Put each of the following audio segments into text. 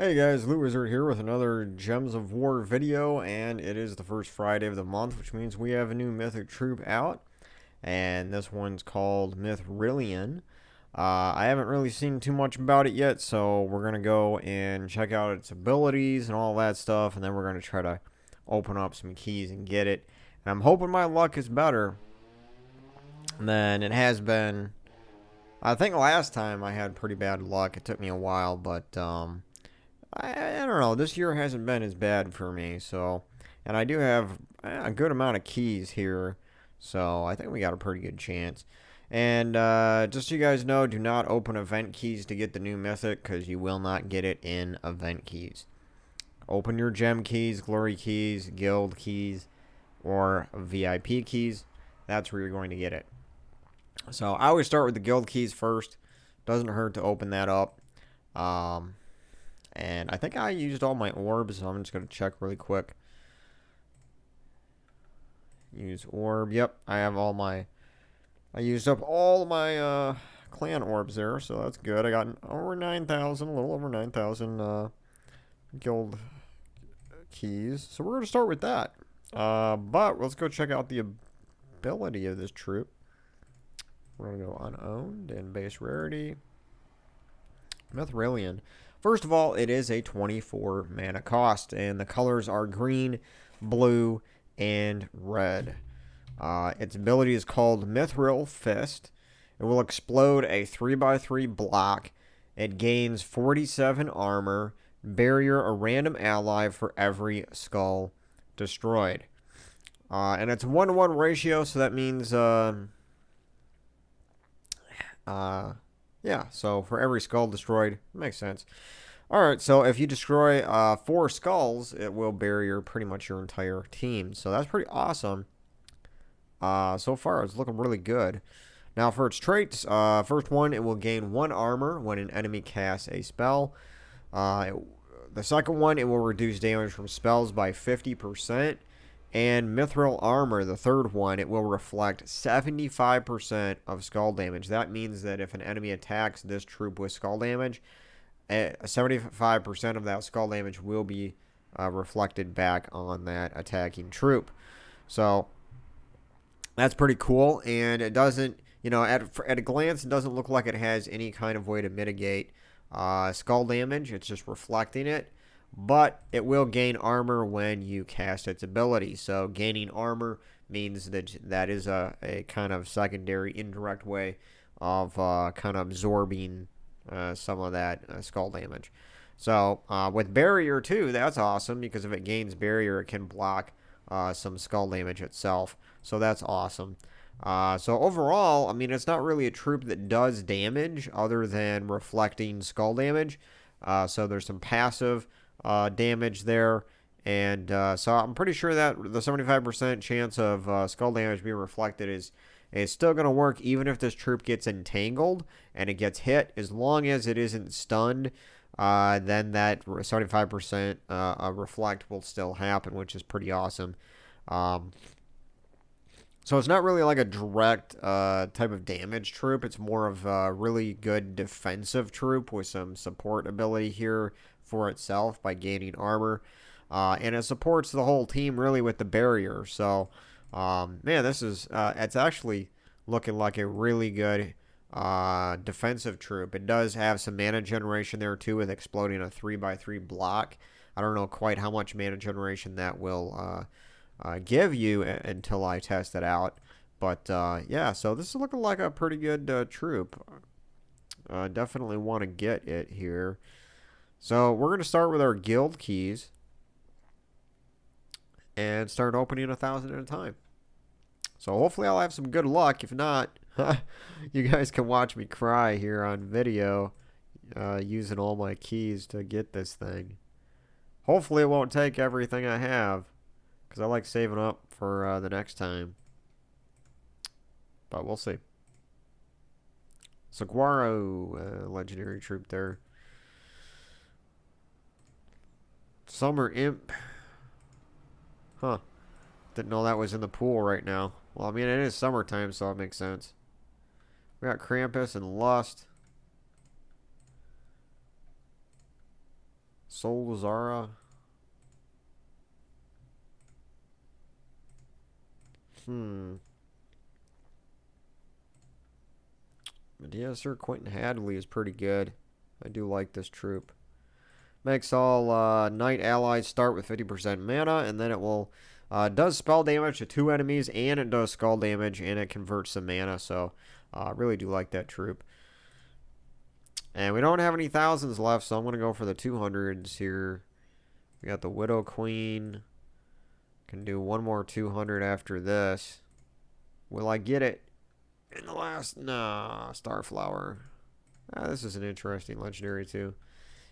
Hey guys, Loot Wizard here with another Gems of War video, and it is the first Friday of the month, which means we have a new Mythic troop out, and this one's called Mithrilion. I haven't really seen too much about it yet, so we're going to go and check out its abilities and all that stuff, and then we're going to try to open up some keys and get it. And I'm hoping my luck is better than it has been. I think last time I had pretty bad luck. It took me a while, but I don't know. This year hasn't been as bad for me, so. And I do have a good amount of keys here, so I think we got a pretty good chance. And just so you guys know, do not open event keys to get the new Mythic, because you will not get it in event keys. Open your gem keys, glory keys, guild keys, or VIP keys. That's where you're going to get it. So I always start with the guild keys first. Doesn't hurt to open that up. And I think I used all my orbs, so I'm just going to check really quick. Use orb. Yep, I have all my... I used up all my clan orbs there, so that's good. I got over 9,000, a little over 9,000 guild keys. So we're going to start with that. But let's go check out the ability of this troop. We're going to go unowned and base rarity. Mithrilion. First of all, it is a 24 mana cost, and the colors are green, blue, and red. Its ability is called Mithril Fist. It will explode a 3x3 block. It gains 47 armor, barrier a random ally for every skull destroyed. And it's a 1-to-1 ratio, so that means, yeah, so for every skull destroyed, makes sense. Alright, so if you destroy 4 skulls, it will barrier pretty much your entire team. So that's pretty awesome. So far, it's looking really good. Now, for its traits, first one, it will gain 1 armor when an enemy casts a spell. The second one, it will reduce damage from spells by 50%. And Mithril Armor, the third one, it will reflect 75% of skull damage. That means that if an enemy attacks this troop with skull damage, 75% of that skull damage will be reflected back on that attacking troop. So that's pretty cool, and it doesn't, at a glance, it doesn't look like it has any kind of way to mitigate skull damage. It's just reflecting it. But it will gain armor when you cast its ability. So gaining armor means that is a kind of secondary, indirect way of kind of absorbing some of that skull damage. So with barrier too, that's awesome, because if it gains barrier, it can block some skull damage itself. So that's awesome. So overall, I mean, it's not really a troop that does damage other than reflecting skull damage. So there's some passive damage there, and so I'm pretty sure that the 75% chance of skull damage being reflected is still going to work, even if this troop gets entangled and it gets hit. As long as it isn't stunned, then that 75% reflect will still happen, which is pretty awesome. So it's not really like a direct type of damage troop. It's more of a really good defensive troop with some support ability here for itself by gaining armor. And it supports the whole team really with the barrier. So, man, this is, it's actually looking like a really good defensive troop. It does have some mana generation there too, with exploding a 3x3 block. I don't know quite how much mana generation that will give you until I test it out. But yeah, so this is looking like a pretty good troop. Definitely want to get it here. So we're going to start with our guild keys and start opening 1,000 at a time. So hopefully I'll have some good luck. If not, you guys can watch me cry here on video using all my keys to get this thing. Hopefully it won't take everything I have, because I like saving up for the next time. But we'll see. Saguaro, legendary troop there. Summer Imp. Huh. Didn't know that was in the pool right now. Well, I mean, it is summertime, so it makes sense. We got Krampus and Lust. Soul Zara. Yeah, Sir Quentin Hadley is pretty good. I do like this troop. Makes all knight allies start with 50% mana, and then it will does spell damage to 2 enemies, and it does skull damage, and it converts some mana. So, I really do like that troop. And we don't have any thousands left, so I'm gonna go for the 200s here. We got the Widow Queen. Can do one more 200 after this. Will I get it in the last? Nah, Starflower. This is an interesting legendary too.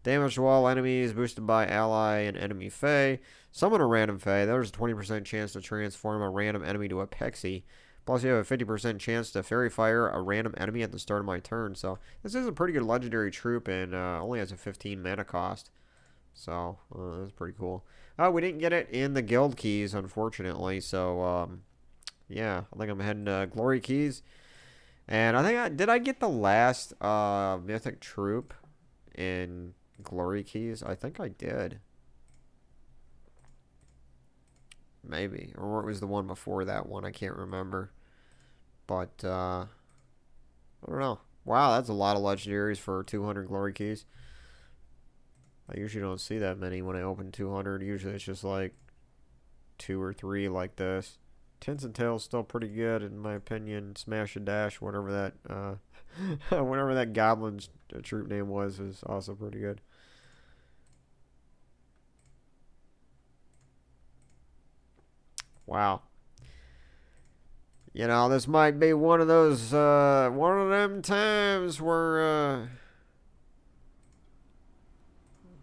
Damage to all enemies boosted by ally and enemy Fae. Summon a random Fae. There's a 20% chance to transform a random enemy to a Pixie. Plus, you have a 50% chance to Fairy Fire a random enemy at the start of my turn. So, this is a pretty good legendary troop and only has a 15 mana cost. So, that's pretty cool. We didn't get it in the guild keys, unfortunately. So, yeah, I think I'm heading to Glory Keys. And I think did I get the last Mythic troop in Glory Keys? I think I did. Maybe. Or it was the one before that one. I can't remember. But, I don't know. Wow, that's a lot of legendaries for 200 Glory Keys. I usually don't see that many when I open 200. Usually it's just like 2 or 3 like this. Tins and Tails still pretty good in my opinion. Smash and Dash, whatever that whatever that goblin's troop name was, is also pretty good. Wow. You know, this might be one of those one of them times where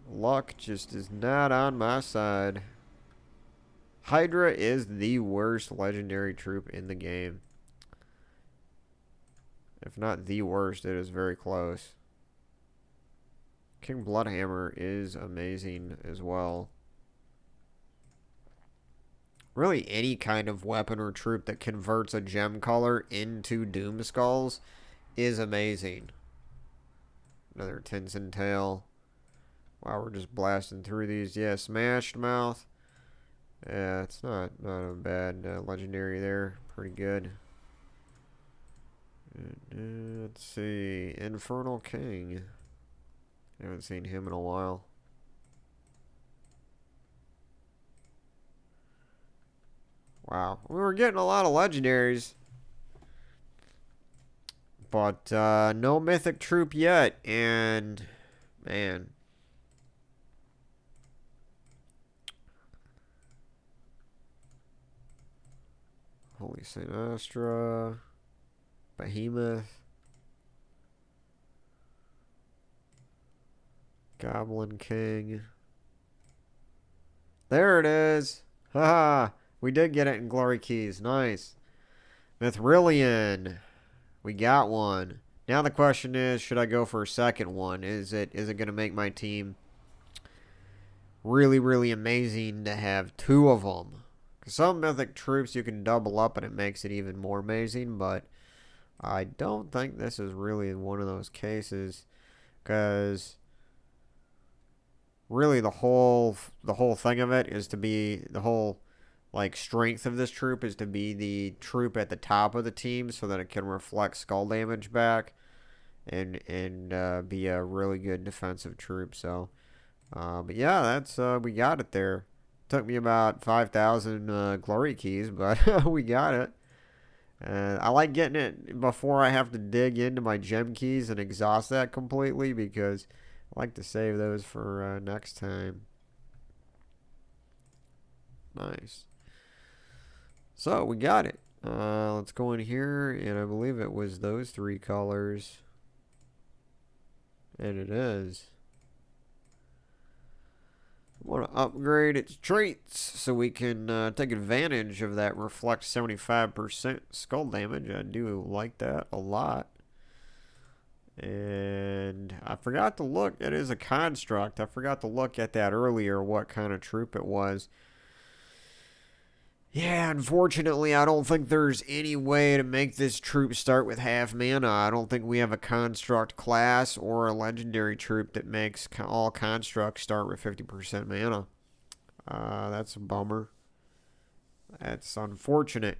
luck just is not on my side. Hydra is the worst legendary troop in the game. If not the worst, it is very close. King Bloodhammer is amazing as well. Really, any kind of weapon or troop that converts a gem color into Doom Skulls is amazing. Another Tins and Tail. Wow, we're just blasting through these. Yeah, Smashed Mouth. Yeah, it's not a bad legendary there. Pretty good. Let's see. Infernal King. I haven't seen him in a while. Wow. We were getting a lot of legendaries. But no mythic troop yet. And, man. Holy Saint Astra. Behemoth. Goblin King. There it is. Haha. We did get it in Glory Keys. Nice. Mithrilion. We got one. Now the question is, should I go for a second one? Is it going to make my team really, really amazing to have 2 of them? Because some mythic troops you can double up and it makes it even more amazing, but I don't think this is really one of those cases, because really the whole thing of it is to be the whole strength of this troop is to be the troop at the top of the team so that it can reflect skull damage back and be a really good defensive troop. So, but yeah, that's we got it there. Took me about 5,000 glory keys, but we got it. I like getting it before I have to dig into my gem keys and exhaust that completely, because I like to save those for next time. Nice. So we got it. Let's go in here, and I believe it was those 3 colors. And it is. I want to upgrade its traits so we can take advantage of that reflect 75% skull damage. I do like that a lot. And I forgot to look. It is a construct. I forgot to look at that earlier, what kind of troop it was. Yeah, unfortunately, I don't think there's any way to make this troop start with half mana. I don't think we have a construct class or a legendary troop that makes all constructs start with 50% mana. That's a bummer. That's unfortunate.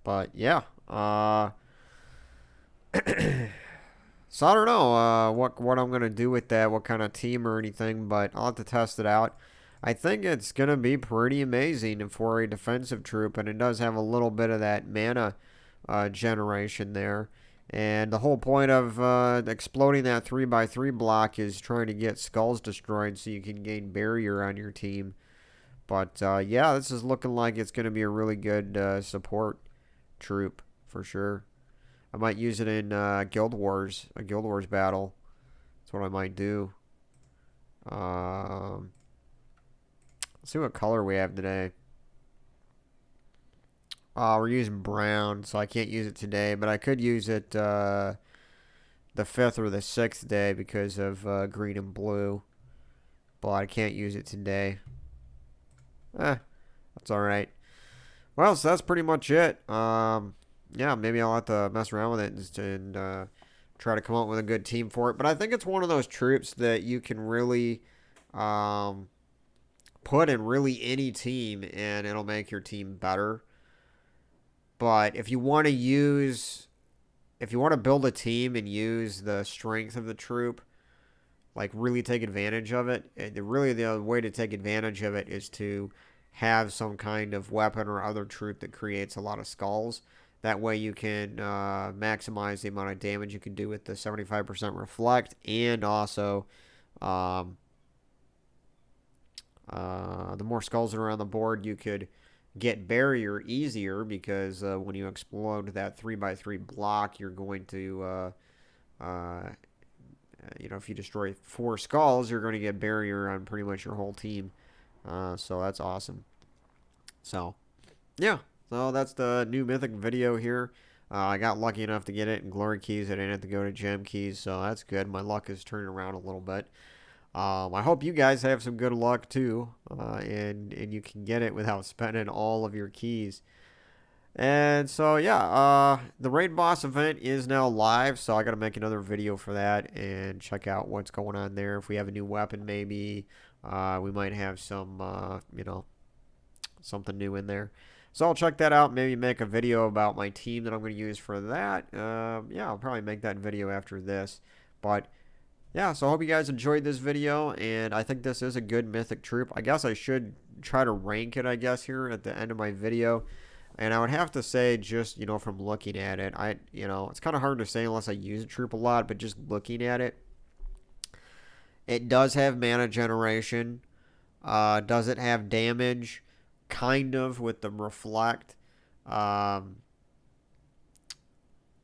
But yeah, so I don't know what I'm gonna do with that, what kind of team or anything, but I'll have to test it out. I think it's gonna be pretty amazing for a defensive troop, and it does have a little bit of that mana generation there. And the whole point of exploding that 3x3 block is trying to get skulls destroyed so you can gain barrier on your team. But yeah, this is looking like it's going to be a really good support troop for sure. I might use it in Guild Wars, a Guild Wars battle. That's what I might do. Let's see what color we have today. We're using brown, so I can't use it today, but I could use it the 5th or the 6th day because of green and blue. But I can't use it today. That's alright. Well, so that's pretty much it. Yeah, maybe I'll have to mess around with it and try to come up with a good team for it. But I think it's one of those troops that you can really put in really any team, and it'll make your team better. But if you want to build a team and use the strength of the troop, like really take advantage of it, really the way to take advantage of it is to have some kind of weapon or other troop that creates a lot of skulls. That way you can maximize the amount of damage you can do with the 75% reflect, and also the more skulls that are on the board, you could get barrier easier because when you explode that 3x3 block, you're going to, if you destroy 4 skulls, you're going to get barrier on pretty much your whole team. So that's awesome. So, yeah. So that's the new Mythic video here. I got lucky enough to get it in Glory Keys. I didn't have to go to Gem Keys, so that's good. My luck is turning around a little bit. I hope you guys have some good luck too, and you can get it without spending all of your keys. And so yeah, the raid boss event is now live, so I got to make another video for that and check out what's going on there. If we have a new weapon, maybe we might have some, something new in there. So I'll check that out. Maybe make a video about my team that I'm going to use for that. Yeah, I'll probably make that video after this, but. Yeah, so I hope you guys enjoyed this video, and I think this is a good Mythic troop. I guess I should try to rank it, I guess, here at the end of my video. And I would have to say, just, from looking at it, it's kind of hard to say unless I use a troop a lot, but just looking at it, it does have mana generation. Does it have damage? Kind of, with the reflect.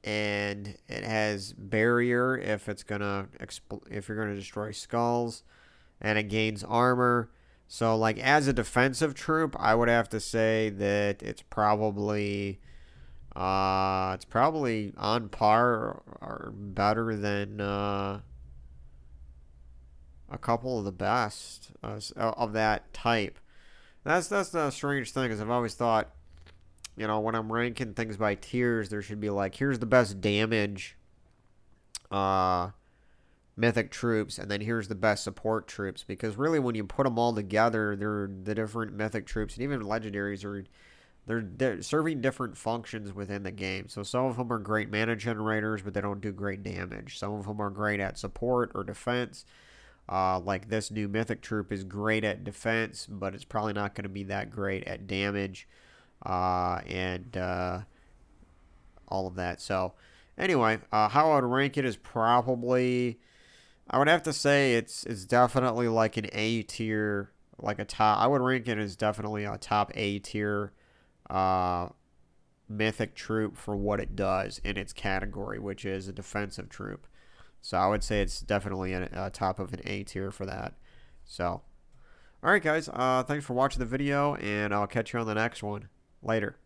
And it has barrier if you're gonna destroy skulls, and it gains armor. So like as a defensive troop, I would have to say that it's probably on par or better than a couple of the best of that type. That's the strange thing, is I've always thought, when I'm ranking things by tiers, there should be like, here's the best damage Mythic troops, and then here's the best support troops. Because really, when you put them all together, they're the different Mythic troops, and even legendaries they're serving different functions within the game. So some of them are great mana generators, but they don't do great damage. Some of them are great at support or defense. Like this new Mythic troop is great at defense, but it's probably not going to be that great at damage. And all of that. So anyway, how I would rank it is probably, I would have to say it's definitely like an A tier, like a top. I would rank it as definitely a top A tier Mythic troop for what it does in its category, which is a defensive troop. So I would say it's definitely a top of an A tier for that. So, alright guys, thanks for watching the video, and I'll catch you on the next one. Later.